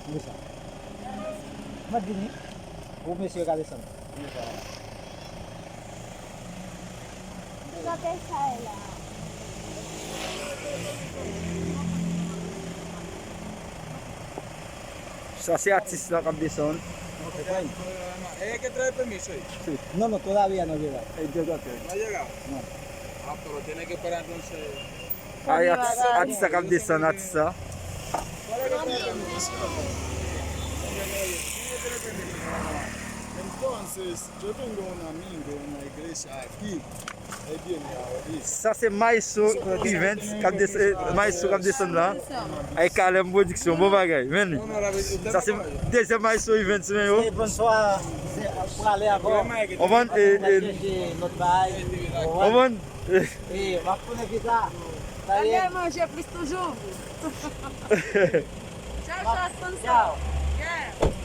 Bisa. Mat gini. Monsieur Cadison. Cosa che sai là? Ça c'est artiste là, Cabdison. Ok, fine. ¿Es que trae permiso ahí? Sí. No, todavía no llega. ¿No ha llegado? No. Ah, pero tiene que esperar entonces. Ay, artiste Cabdison, artiste. Entonces, yo tengo un amigo en la iglesia aquí. Él viene ahorita. Ça c'est Maïso Events, Maïso Cabdison là. Avec Kalem Production, bon bagay. Men. No, la usted Ça c'est deuxième Maïso Events, men yo. Et bonsoir. C'est pour aller encore. On va Notre bail. on va Et va prendre kita. Ça y est. Allez manger plus toujours. Ciao, ciao, sponsor. Ciao. Yeah.